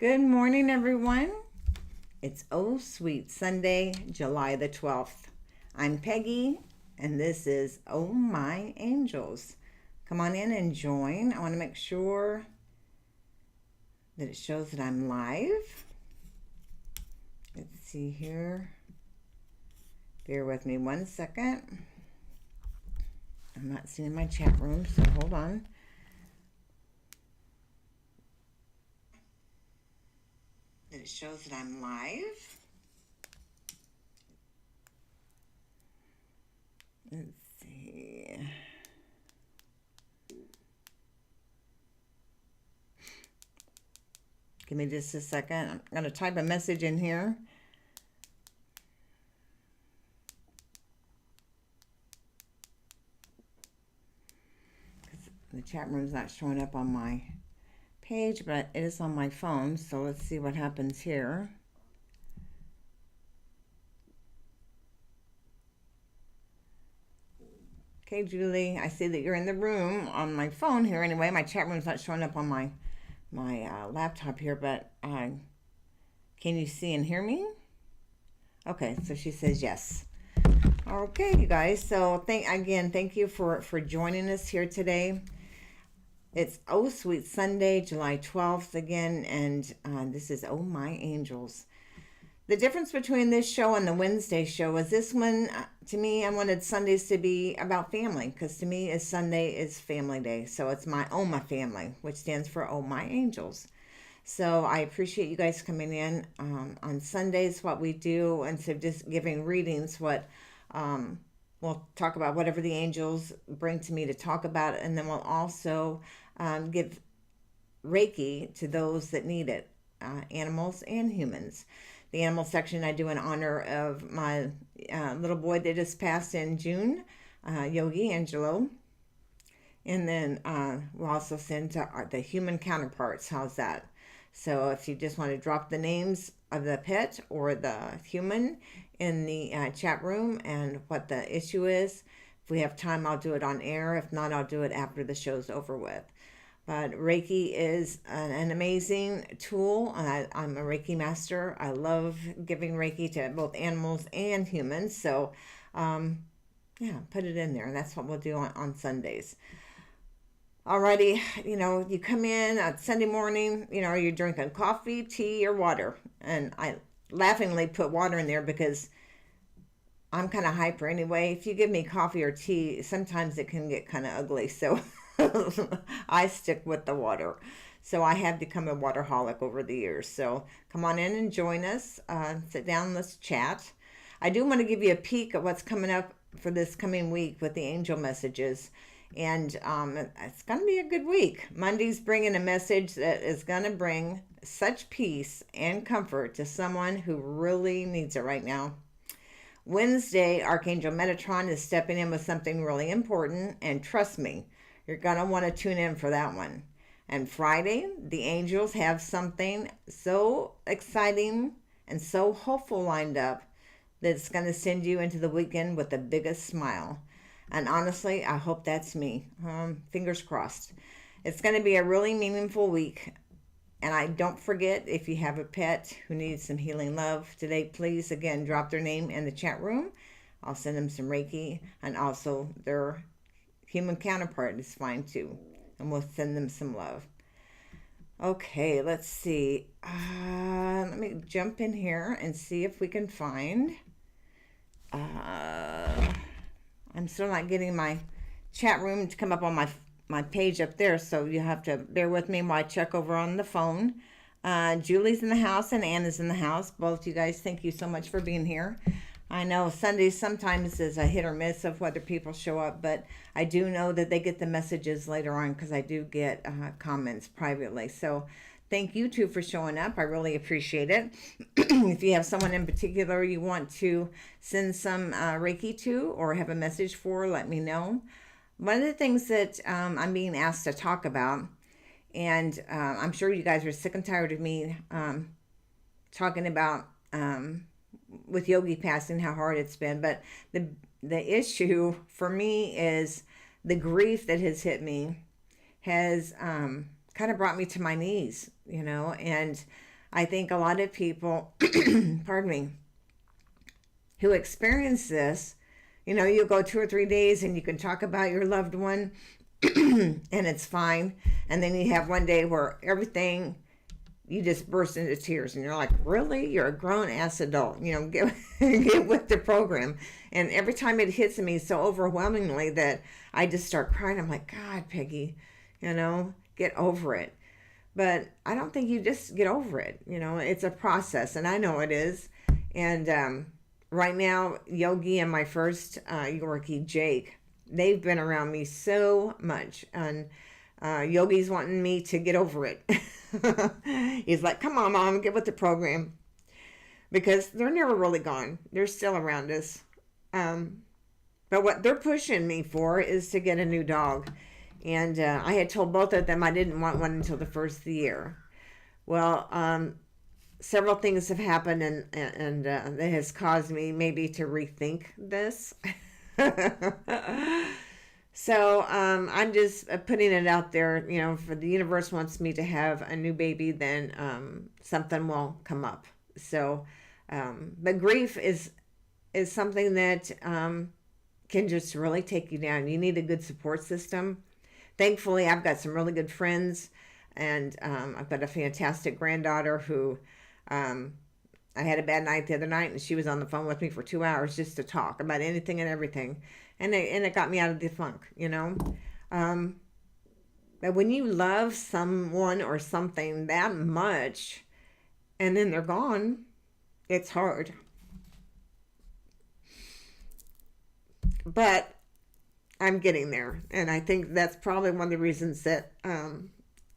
Good morning, everyone. It's Oh Sweet Sunday, July the 12th. I'm Peggy, and this is Oh My Angels. Come on in and join. I want to make sure that it shows that I'm live. Let's see here. Bear with me 1 second. I'm not seeing my chat room, so hold on. It shows that I'm live. Let's see. Give me just a second. I'm going to type a message in here. The chat room's not showing up on my page, but it is on my phone, so let's see what happens here. Okay, Julie, I see that you're in the room on my phone here anyway. My chat room's not showing up on my laptop here, but can you see and hear me? Okay, so she says yes. Okay, you guys, so thank you for joining us here today. It's Oh Sweet Sunday, July 12th again, and this is Oh My Angels. The difference between this show and the Wednesday show is this one, to me, I wanted Sundays to be about family, because to me, Sunday is family day. So it's my my family, which stands for Oh My Angels. So I appreciate you guys coming in on Sundays. What we do, instead of just giving readings, we'll talk about whatever the angels bring to me to talk about, and then we'll also give Reiki to those that need it, animals and humans. The animal section I do in honor of my little boy that just passed in June, Yogi Angelo. And then we'll also send to the human counterparts. How's that? So if you just want to drop the names of the pet or the human in the chat room and what the issue is, if we have time, I'll do it on air. If not, I'll do it after the show's over with. But Reiki is an amazing tool. I'm a Reiki master. I love giving Reiki to both animals and humans. So, put it in there. That's what we'll do on Sundays. Alrighty, you come in on Sunday morning, you're drinking coffee, tea, or water. And I laughingly put water in there because I'm kind of hyper anyway. If you give me coffee or tea, sometimes it can get kind of ugly. So I stick with the water. So I have become a waterholic over the years. So come on in and join us. Sit down, let's chat. I do want to give you a peek at what's coming up for this coming week with the angel messages. And it's going to be a good week. Monday's bringing a message that is going to bring such peace and comfort to someone who really needs it right now. Wednesday, Archangel Metatron is stepping in with something really important. And trust me, you're going to want to tune in for that one. And Friday, the angels have something so exciting and so hopeful lined up that it's going to send you into the weekend with the biggest smile. And honestly, I hope that's me. Fingers crossed. It's going to be a really meaningful week. And don't forget, if you have a pet who needs some healing love today, please, again, drop their name in the chat room. I'll send them some Reiki. And also, their human counterpart is fine, too. And we'll send them some love. Okay, let's see. Let me jump in here and see if we can find... I'm still not getting my chat room to come up on my page up there, so you have to bear with me while I check over on the phone. Julie's in the house and Anna's in the house. Both you guys, thank you so much for being here. I know Sundays sometimes is a hit or miss of whether people show up, but I do know that they get the messages later on because I do get comments privately. So thank you too for showing up. I really appreciate it. If you have someone in particular you want to send some Reiki to or have a message for, let me know. One of the things that I'm being asked to talk about, and I'm sure you guys are sick and tired of me talking about with Yogi passing, how hard it's been. But the issue for me is the grief that has hit me has kind of brought me to my knees, and I think a lot of people, pardon me, who experience this, you go 2 or 3 days and you can talk about your loved one and it's fine. And then you have one day where everything, you just burst into tears and you're like, really? You're a grown ass adult, get, get with the program. And every time it hits me so overwhelmingly that I just start crying. I'm like, God, Peggy, get over it. But I don't think you just get over it. It's a process, and I know it is. And right now, Yogi and my first Yorkie, Jake, they've been around me so much. And Yogi's wanting me to get over it. He's like, come on, Mom, get with the program. Because they're never really gone. They're still around us. But what they're pushing me for is to get a new dog. And I had told both of them I didn't want one until the first of the year. Well, several things have happened, and that has caused me maybe to rethink this. So I'm just putting it out there, for the universe wants me to have a new baby, then something will come up. So, but grief is something that can just really take you down. You need a good support system. Thankfully, I've got some really good friends, and I've got a fantastic granddaughter who I had a bad night the other night, and she was on the phone with me for 2 hours just to talk about anything and everything, and it got me out of the funk, But when you love someone or something that much, and then they're gone, it's hard. But I'm getting there, and I think that's probably one of the reasons that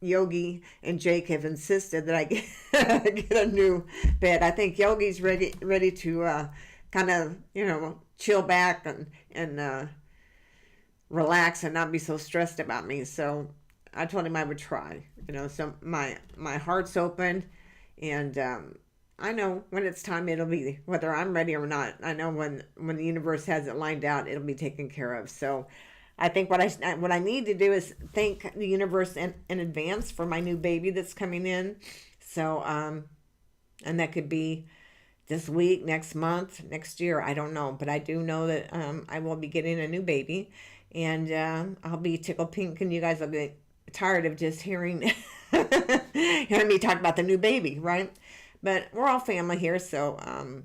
Yogi and Jake have insisted that I get a new bed. I think Yogi's ready to kind of chill back and relax and not be so stressed about me. So I told him I would try. So my heart's open, and I know when it's time, it'll be, whether I'm ready or not. I know when the universe has it lined out, it'll be taken care of. So I think what I need to do is thank the universe in advance for my new baby that's coming in. So, and that could be this week, next month, next year. I don't know, but I do know that I will be getting a new baby, and I'll be tickled pink, and you guys will be tired of just hearing me talk about the new baby, right? But we're all family here, so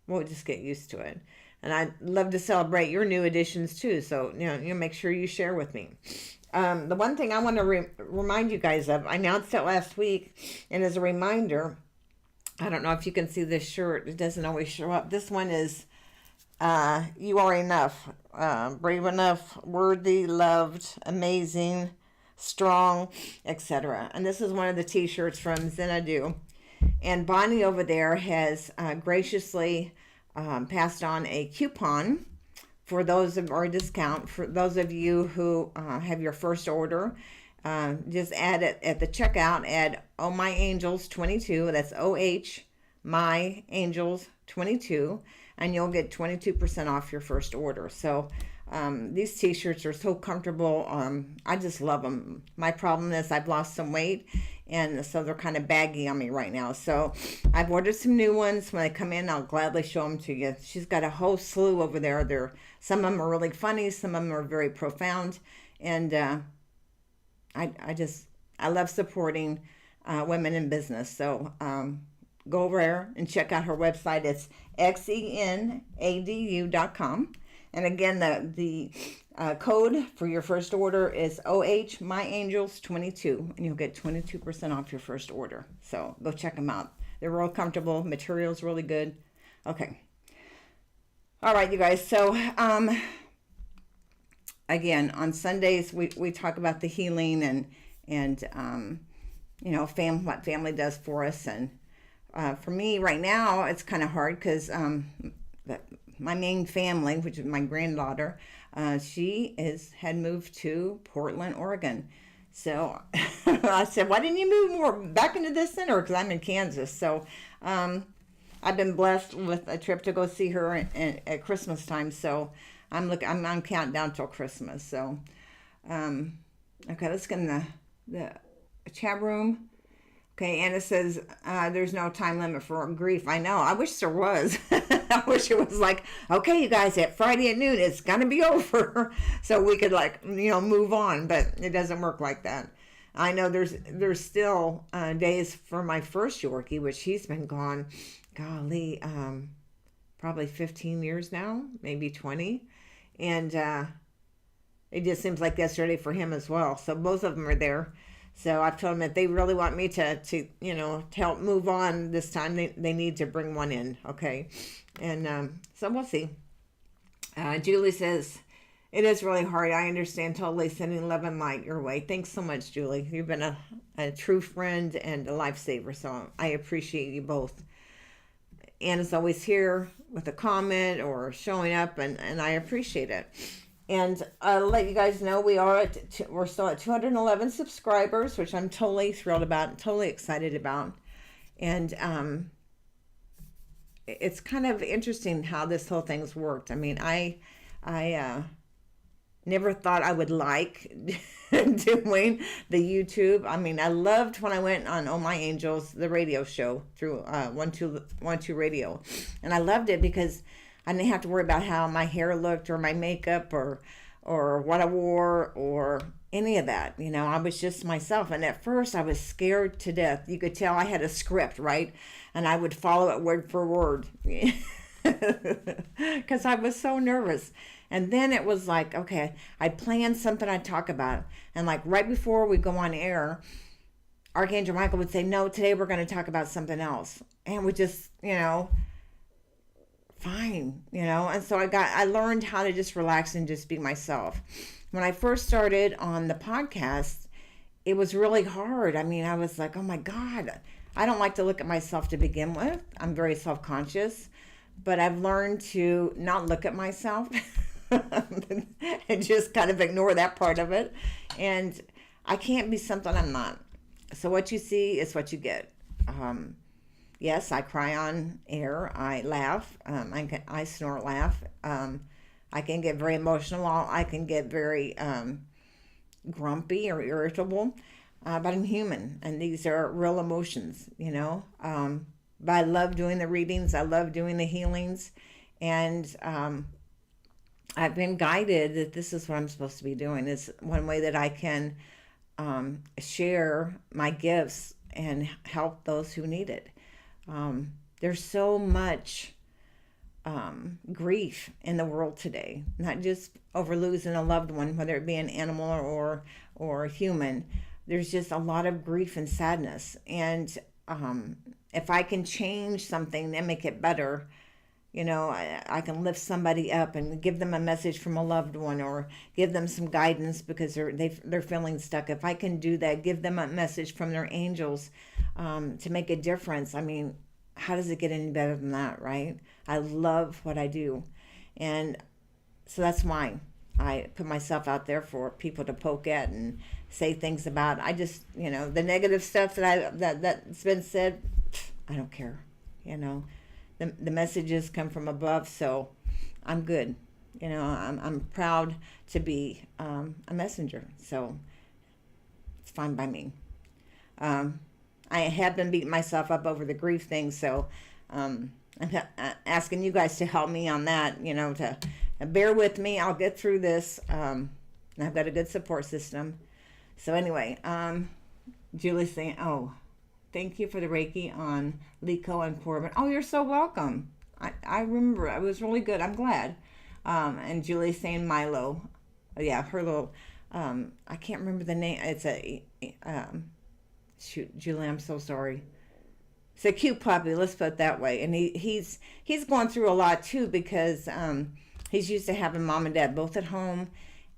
we'll just get used to it. And I'd love to celebrate your new additions too, so you make sure you share with me. The one thing I want to remind you guys of, I announced it last week, and as a reminder, I don't know if you can see this shirt. It doesn't always show up. This one is You Are Enough, brave enough, worthy, loved, amazing, strong, etc. And this is one of the t-shirts from Xanadu, and Bonnie over there has graciously passed on a coupon for those or a discount for those of you who have your first order. Just add it at the checkout, add Oh My Angels 22, that's OH My Angels 22, and you'll get 22% off your first order. So these t-shirts are so comfortable. I just love them. My problem is I've lost some weight, and so they're kind of baggy on me right now. So I've ordered some new ones. When they come in, I'll gladly show them to you. She's got a whole slew over there. Some of them are really funny. Some of them are very profound. And I love supporting women in business. So go over there and check out her website. It's xenadu.com. And again, the code for your first order is OH My Angels 22, and you'll get 22% off your first order. So go check them out. They're real comfortable. Material's really good. Okay. All right, you guys. So again, on Sundays we talk about the healing and what family does for us. And for me right now, it's kind of hard because my main family, which is my granddaughter, she had moved to Portland, Oregon. So I said, why didn't you move more back into this center? Because I'm in Kansas. So I've been blessed with a trip to go see her at Christmas time. So I'm on countdown till Christmas. So okay, let's get in the chat room. Okay, Anna says there's no time limit for grief. I know. I wish there was. I wish it was like, okay, you guys, at Friday at noon, it's gonna be over, so we could move on. But it doesn't work like that. I know there's still days for my first Yorkie, which he's been gone, golly, probably 15 years now, maybe 20, and it just seems like yesterday for him as well. So both of them are there. So I've told them if they really want me to help move on this time, they need to bring one in, okay? And so we'll see. Julie says, it is really hard. I understand totally, sending love and light your way. Thanks so much, Julie. You've been a true friend and a lifesaver, so I appreciate you both. Anna's always here with a comment or showing up, and I appreciate it. And I'll let you guys know we're still at 211 subscribers, which I'm totally thrilled about, totally excited about. And it's kind of interesting how this whole thing's worked. I mean, I never thought I would like doing the YouTube. I mean, I loved when I went on Oh My Angels, the radio show through 1-2 Radio. And I loved it because I didn't have to worry about how my hair looked or my makeup or what I wore or any of that. I was just myself. And at first I was scared to death. You could tell I had a script, right? And I would follow it word for word because I was so nervous. And then it was like, okay, I planned something I'd talk about. And like right before we go on air, Archangel Michael would say, no, today we're going to talk about something else. And we just, fine, and so I learned how to just relax and just be myself. When I first started on the podcast, it was really hard. I mean, I was like, oh my God, I don't like to look at myself to begin with. I'm very self-conscious, but I've learned to not look at myself and just kind of ignore that part of it. And I can't be something I'm not. So what you see is what you get. Yes, I cry on air. I laugh. I snort, laugh. I can get very emotional. I can get very grumpy or irritable. But I'm human, and these are real emotions, But I love doing the readings. I love doing the healings. And I've been guided that this is what I'm supposed to be doing. It's one way that I can share my gifts and help those who need it. There's so much grief in the world today, not just over losing a loved one, whether it be an animal or a human. There's just a lot of grief and sadness. And if I can change something and make it better, I can lift somebody up and give them a message from a loved one or give them some guidance because they're feeling stuck. If I can do that, give them a message from their angels to make a difference. I mean, how does it get any better than that, right? I love what I do. And so that's why I put myself out there for people to poke at and say things about. I just, the negative stuff that's been said, I don't care, The messages come from above, so I'm good. I'm proud to be a messenger, so it's fine by me. I have been beating myself up over the grief thing, so I'm asking you guys to help me on that, to bear with me. I'll get through this. And I've got a good support system. So anyway, Julie's saying, oh, thank you for the Reiki on Liko and Corbin. Oh, you're so welcome. I remember. It was really good. I'm glad. And Julie's saying Milo. Yeah, her little, I can't remember the name. It's shoot, Julie, I'm so sorry. It's a cute puppy, let's put it that way. And he's going through a lot too because he's used to having mom and dad both at home.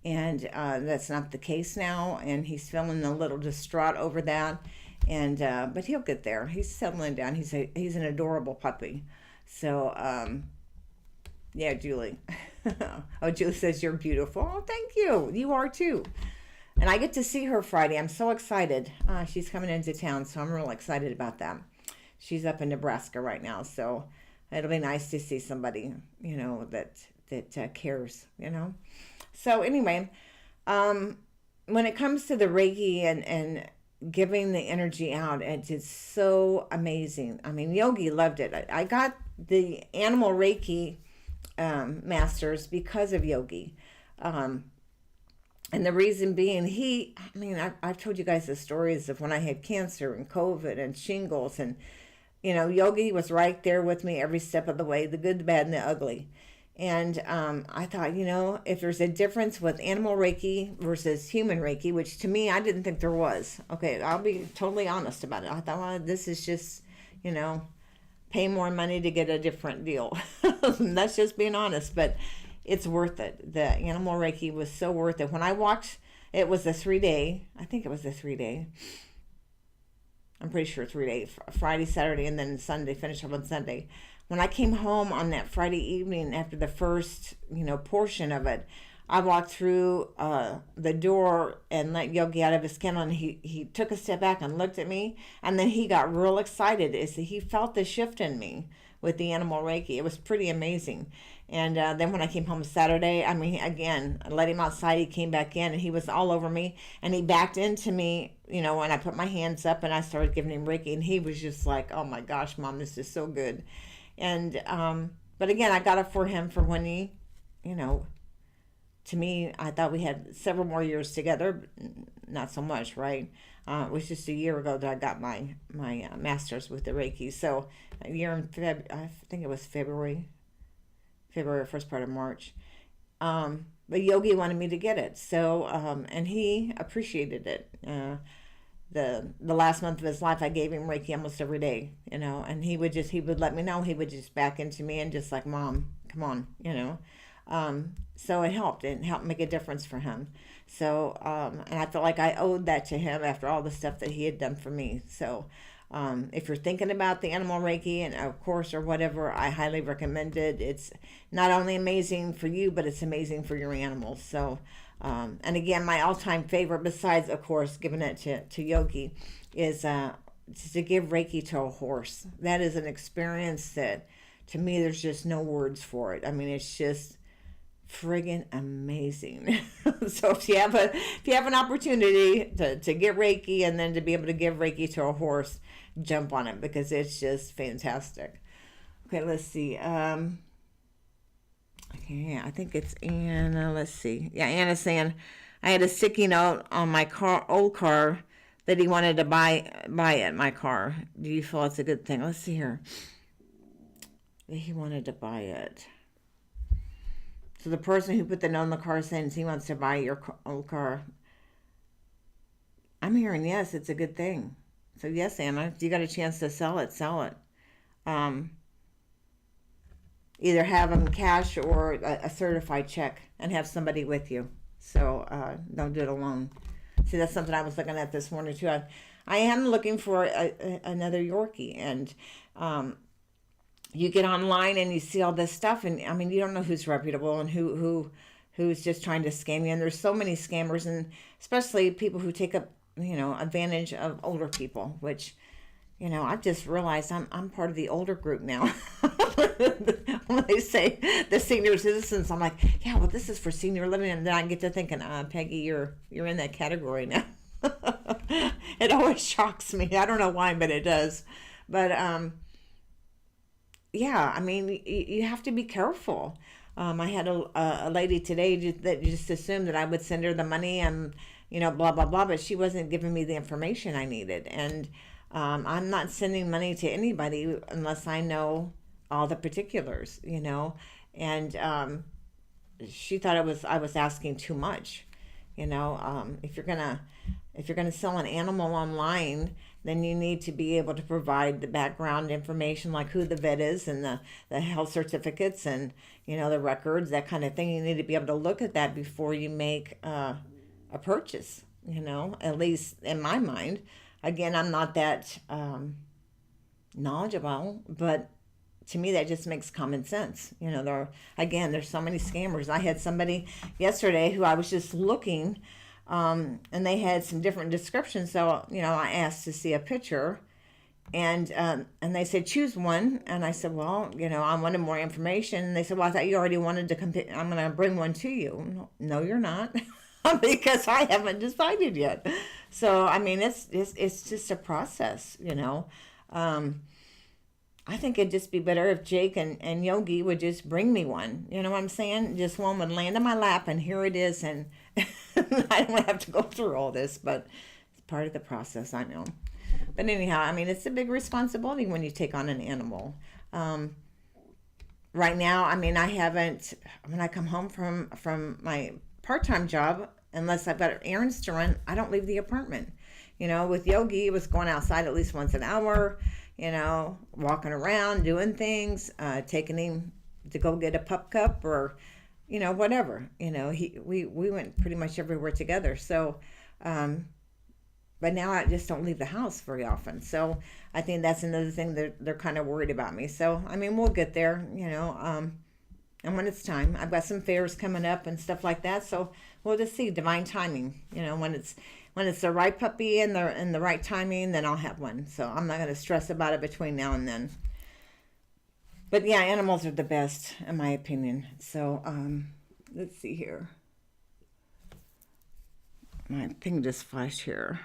And that's not the case now. And he's feeling a little distraught over that. And but he'll get there. He's settling down. He's an adorable puppy. So yeah, Julie. Oh, Julie says you're beautiful. Oh, thank you. You are too. And I get to see her Friday. I'm so excited. She's coming into town, so I'm real excited about that. She's up in Nebraska right now, so it'll be nice to see somebody, that cares, So anyway, when it comes to the Reiki and giving the energy out. And it's so amazing. I mean, Yogi loved it. I got the animal Reiki masters because of Yogi. And the reason being, I've told you guys the stories of when I had cancer and COVID and shingles. And, Yogi was right there with me every step of the way, the good, the bad, and the ugly. And I thought, if there's a difference with animal Reiki versus human Reiki, which to me, I didn't think there was. Okay, I'll be totally honest about it. I thought, well, this is just, pay more money to get a different deal. That's just being honest. But it's worth it. The animal Reiki was so worth it. When I walked, it was a 3-day. I think it was a 3-day. I'm pretty sure 3-day. Friday, Saturday, and then Sunday. Finish up on Sunday. When I came home on that Friday evening after the first, portion of it, I walked through the door and let Yogi out of his kennel, and he took a step back and looked at me, and then he got real excited. He felt the shift in me with the animal Reiki. It was pretty amazing. And then when I came home Saturday, again, I let him outside. He came back in, and he was all over me, and he backed into me, when I put my hands up and I started giving him Reiki, and he was just like, oh my gosh, Mom, this is so good. And, but again, I got it for him for when he, to me, I thought we had several more years together. Not so much, right? It was just a year ago that I got my master's with the Reiki. So a year in I think it was February, first part of March. But Yogi wanted me to get it. So, and he appreciated it. The last month of his life, I gave him Reiki almost every day, and he would let me know. He would just back into me and just like, Mom, come on, so it helped make a difference for him. So, and I felt like I owed that to him after all the stuff that he had done for me. So, if you're thinking about the animal Reiki and of course or whatever, I highly recommend it. It's not only amazing for you, but it's amazing for your animals. So, and again, my all-time favorite, besides, of course, giving it to Yogi, is to give Reiki to a horse. That is an experience that, to me, there's just no words for it. I mean, it's just friggin' amazing. So if you have an opportunity to get Reiki and then to be able to give Reiki to a horse, jump on it because it's just fantastic. Okay, let's see. Okay, I think it's Anna. Let's see. Yeah, Anna's saying I had a sticky note on my old car that he wanted to buy it, my car. Do you feel it's a good thing? Let's see here. He wanted to buy it. So the person who put the note on the car saying he wants to buy your old car. I'm hearing yes, it's a good thing. So yes, Anna, if you got a chance to sell it, sell it. Either have them cash or a certified check and have somebody with you. So don't do it alone. See, that's something I was looking at this morning too. I am looking for another Yorkie, and you get online and you see all this stuff, and you don't know who's reputable and who's just trying to scam you. And there's so many scammers, and especially people who take up advantage of older people, which I've just realized I'm part of the older group now. When they say the senior citizens, I'm like, yeah, well, this is for senior living, and then I get to thinking, Peggy, you're in that category now. It always shocks me. I don't know why, but it does. But yeah, you have to be careful. I had a lady today that just assumed that I would send her the money and blah blah blah, but she wasn't giving me the information I needed, and I'm not sending money to anybody unless I know all the particulars, and she thought I was asking too much. If you're gonna sell an animal online, then you need to be able to provide the background information, like who the vet is and the health certificates and the records, that kind of thing. You need to be able to look at that before you make a purchase, at least in my mind. Again, I'm not that knowledgeable, but to me that just makes common sense. There's so many scammers. I had somebody yesterday who I was just looking, and they had some different descriptions. So I asked to see a picture, and they said choose one, and I said, well, I wanted more information. And they said, well, I thought you already wanted to compare. I'm going to bring one to you. No, you're not. Because I haven't decided yet. So I mean, it's just a process, you know. Um, I think it'd just be better if Jake and Yogi would just bring me one. You know what I'm saying? Just one would land on my lap, and here it is, and I don't have to go through all this, but it's part of the process, I know. But anyhow, I mean, it's a big responsibility when you take on an animal. Um, right now, I mean, I haven't, when I come home from my part-time job, unless I've got errands to run, I don't leave the apartment. You know, with Yogi, it was going outside at least once an hour, you know, walking around, doing things, taking him to go get a pup cup or, you know, whatever. You know, we went pretty much everywhere together. So, um, but now I just don't leave the house very often. So I think that's another thing that they're kind of worried about me. So, I mean, we'll get there, you know, and when it's time. I've got some fairs coming up and stuff like that. So we'll just see divine timing, you know, when it's the right puppy and the right timing, then I'll have one. So I'm not going to stress about it between now and then. But yeah, animals are the best in my opinion. So let's see here. My thing just flashed here.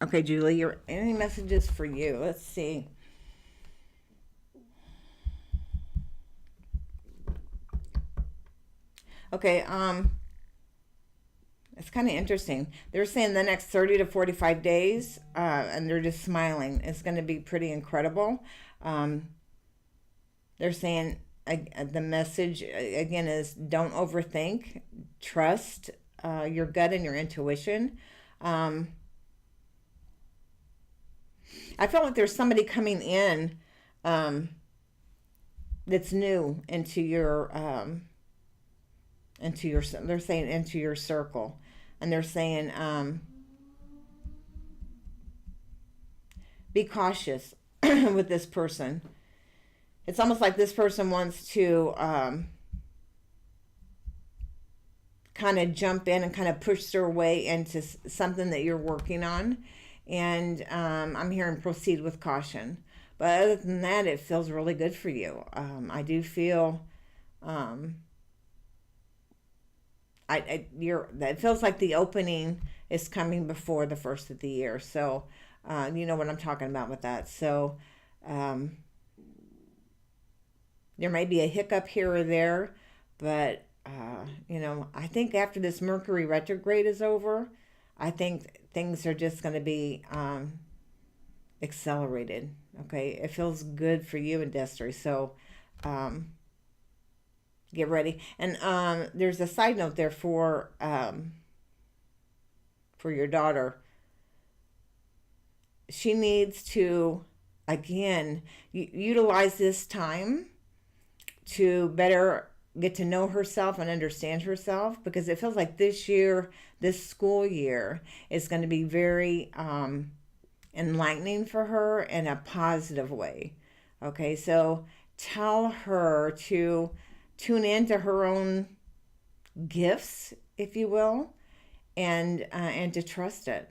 Okay, Julie, any messages for you? Let's see. Okay, it's kind of interesting. They're saying the next 30 to 45 days, and they're just smiling. It's going to be pretty incredible. Um, they're saying the message, again, is don't overthink, trust your gut and your intuition. Um, I felt like there's somebody coming in um, that's new into your they're saying into your circle, and they're saying be cautious with this person. It's almost like this person wants to kind of jump in and kind of push their way into something that you're working on, and I'm hearing proceed with caution. But other than that, it feels really good for you. I do feel um, it feels like the opening is coming before the first of the year. So you know what I'm talking about with that. So um, there may be a hiccup here or there, but you know, I think after this Mercury retrograde is over, I think things are just going to be accelerated. Okay, it feels good for you and Destry. So um, get ready. And there's a side note there for your daughter. She needs to again utilize this time to better get to know herself and understand herself, because it feels like this school year is going to be very enlightening for her in a positive way. Okay, so tell her to tune into her own gifts, if you will, and to trust it.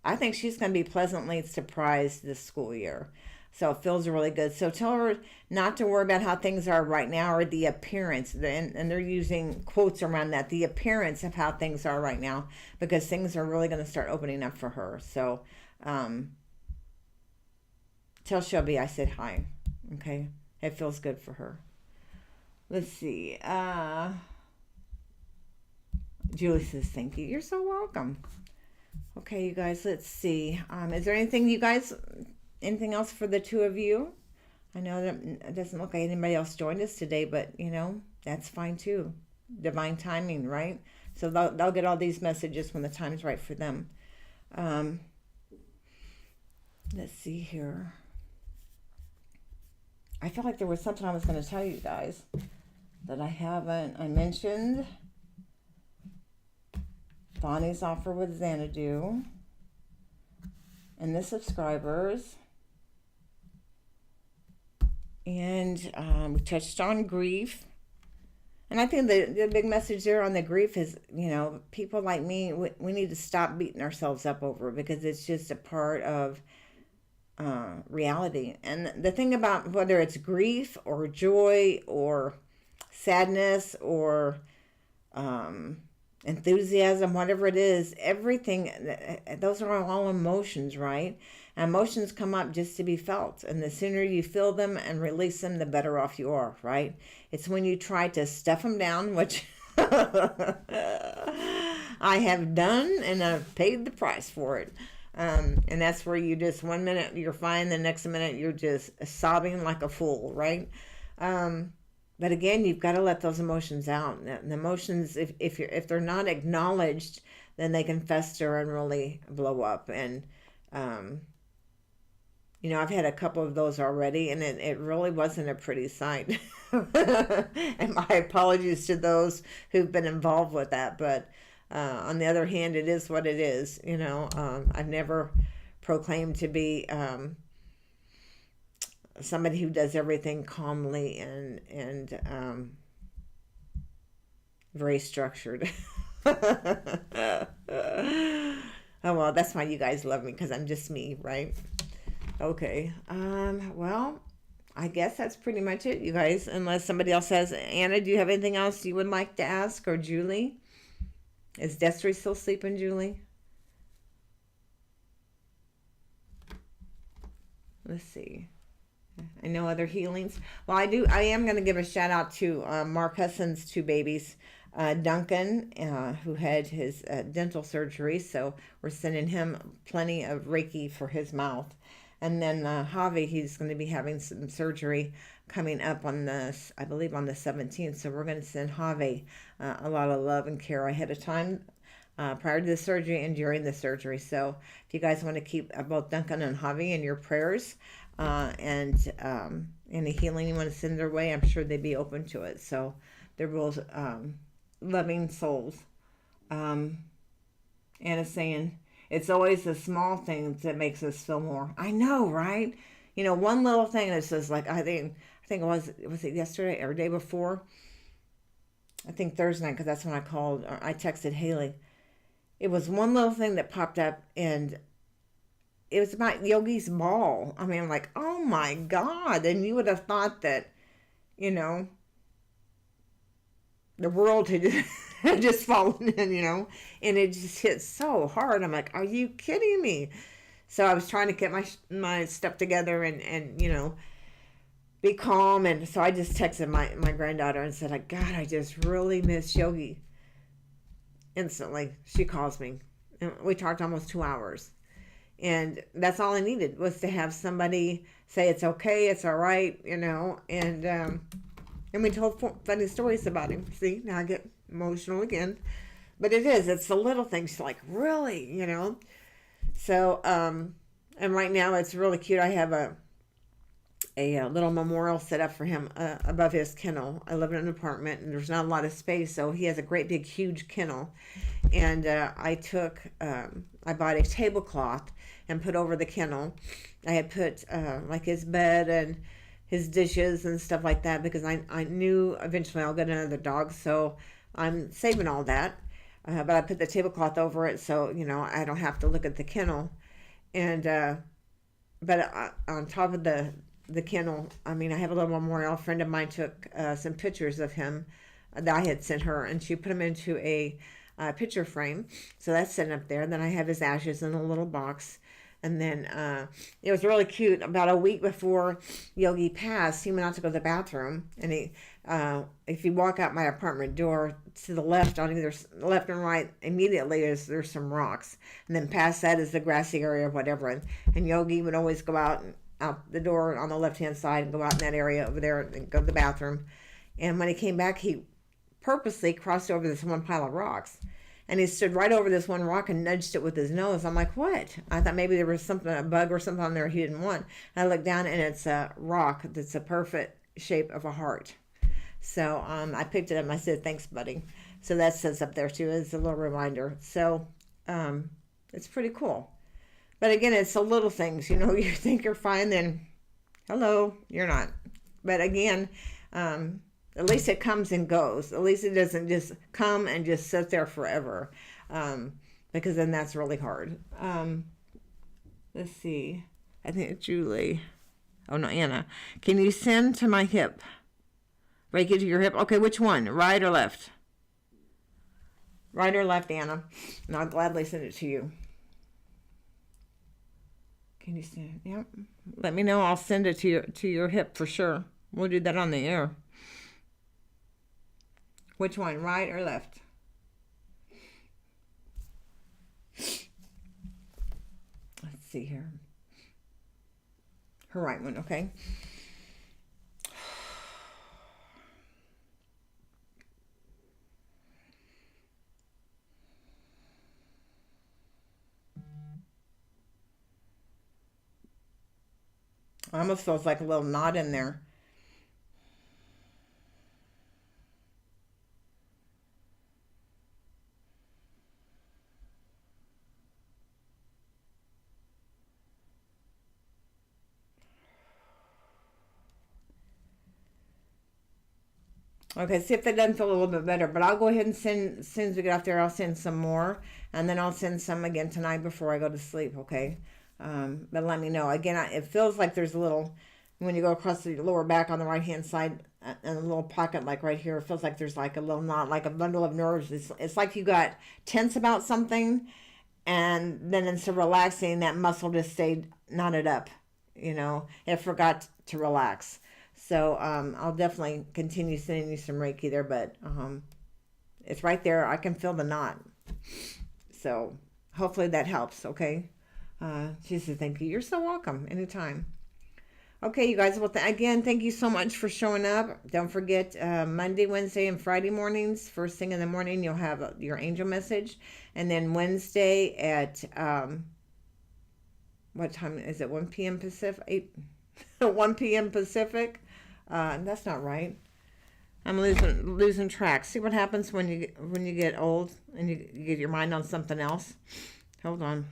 I think she's going to be pleasantly surprised this school year. So it feels really good. So tell her not to worry about how things are right now or the appearance. And they're using quotes around that, the appearance of how things are right now, because things are really going to start opening up for her. So tell Shelby I said hi. Okay? It feels good for her. Let's see. Julie says, thank you. You're so welcome. Okay, you guys, let's see. Is there anything else for the two of you? I know that it doesn't look like anybody else joined us today, but, you know, that's fine too. Divine timing, right? So they'll get all these messages when the time's right for them. Let's see here. I feel like there was something I was going to tell you guys that I haven't. I mentioned Bonnie's offer with Xanadu and the subscribers. And we touched on grief. And I think the big message there on the grief is, you know, people like me, we need to stop beating ourselves up over it, because it's just a part of reality. And the thing about whether it's grief or joy or sadness or enthusiasm, whatever it is, everything, those are all emotions, right? Emotions come up just to be felt, and the sooner you feel them and release them, the better off you are, right? It's when you try to stuff them down, which I have done, and I've paid the price for it. And that's where you just, one minute you're fine, the next minute you're just sobbing like a fool, right? But again, you've got to let those emotions out. And the emotions, if they're not acknowledged, then they can fester and really blow up. And I've had a couple of those already, and it really wasn't a pretty sight. And my apologies to those who've been involved with that. But on the other hand, it is what it is. I've never proclaimed to be somebody who does everything calmly and very structured. Oh, well, that's why you guys love me, because I'm just me, right? Okay. Well, I guess that's pretty much it, you guys, unless somebody else has. Anna, do you have anything else you would like to ask? Or Julie? Is Destry still sleeping, Julie? Let's see. I know other healings. Well, I am going to give a shout out to Mark Husson's two babies. Duncan, who had his dental surgery, so we're sending him plenty of Reiki for his mouth. And then Javi, he's going to be having some surgery coming up I believe on the 17th. So we're going to send Javi a lot of love and care ahead of time, prior to the surgery and during the surgery. So if you guys want to keep both Duncan and Javi in your prayers, and any healing you want to send their way, I'm sure they'd be open to it. So they're both loving souls. Anna's saying, it's always the small things that makes us feel more. I know, right? One little thing that says, like, I think it was it yesterday or day before? I think Thursday night, because that's when I texted Haley. It was one little thing that popped up, and it was about Yogi's ball. I mean, I'm like, oh my God. And you would have thought that, the world had just fallen in, and it just hit so hard. I'm like, are you kidding me? So I was trying to get my stuff together and be calm. And so I just texted my granddaughter and said, God, I just really miss Yogi. Instantly, she calls me. And we talked almost 2 hours. And that's all I needed, was to have somebody say it's okay, it's all right, and we told funny stories about him. See, now I get emotional again. But it's the little things, like, really, So, and right now it's really cute. I have a little memorial set up for him above his kennel. I live in an apartment, and there's not a lot of space, so he has a great big huge kennel. And I bought a tablecloth and put over the kennel. I had put like his bed and his dishes and stuff like that, because I knew eventually I'll get another dog, so I'm saving all that. But I put the tablecloth over it, so I don't have to look at the kennel. And but on top of the kennel, I have a little memorial. A friend of mine took some pictures of him that I had sent her, and she put them into a picture frame. So that's sitting up there. Then I have his ashes in a little box. And then it was really cute. About a week before Yogi passed, he went out to go to the bathroom. And if you walk out my apartment door, to the left, on either left and right, immediately there's some rocks. And then past that is the grassy area or whatever. And Yogi would always go out the door on the left-hand side and go out in that area over there and go to the bathroom. And when he came back, he purposely crossed over this one pile of rocks. And he stood right over this one rock and nudged it with his nose. I'm like, what? I thought maybe there was a bug or something on there he didn't want. And I looked down, and it's a rock that's a perfect shape of a heart. So I picked it up and I said, thanks, buddy. So that sits up there too as a little reminder. So it's pretty cool. But again, it's the little things. You think you're fine, then hello, you're not. But again, at least it comes and goes. At least it doesn't just come and just sit there forever, because then that's really hard. Let's see. I think it's Julie. Oh, no, Anna. Can you send to my hip? Reiki to your hip? Okay, which one? Right or left? Right or left, Anna? And I'll gladly send it to you. Can you see it? Yep. Let me know. I'll send it to your hip for sure. We'll do that on the air. Which one, right or left? Let's see here. Her right one, okay. Almost feels like a little knot in there. Okay, see if that doesn't feel a little bit better. But I'll go ahead and send, as soon as we get off there, I'll send some more. And then I'll send some again tonight before I go to sleep, okay? But let me know. Again, it feels like there's a little, when you go across the lower back on the right-hand side, and a little pocket like right here, it feels like there's like a little knot, like a bundle of nerves. It's like you got tense about something, and then instead of relaxing, that muscle just stayed knotted up. You know, it forgot to relax. So I'll definitely continue sending you some Reiki there, but it's right there. I can feel the knot. So hopefully that helps, okay? She says, thank you. You're so welcome. Anytime. Okay, you guys. Well, again, thank you so much for showing up. Don't forget, Monday, Wednesday, and Friday mornings, first thing in the morning, you'll have your angel message. And then Wednesday at, what time is it? 1 p.m. Pacific? 1 p.m. Pacific? That's not right. I'm losing track. See what happens when you get old and you get your mind on something else? Hold on.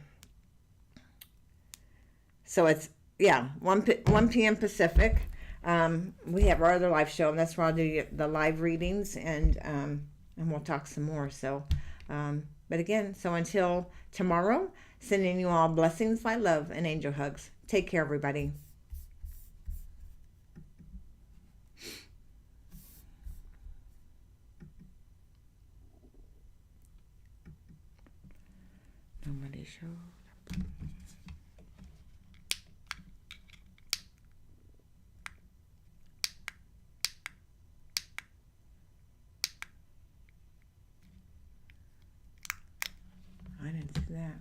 So it's, yeah, 1 p.m. Pacific. We have our other live show, and that's where I'll do the live readings, and we'll talk some more. So, but again, so until tomorrow, sending you all blessings, light, love, and angel hugs. Take care, everybody. Nobody showed up. I didn't see that.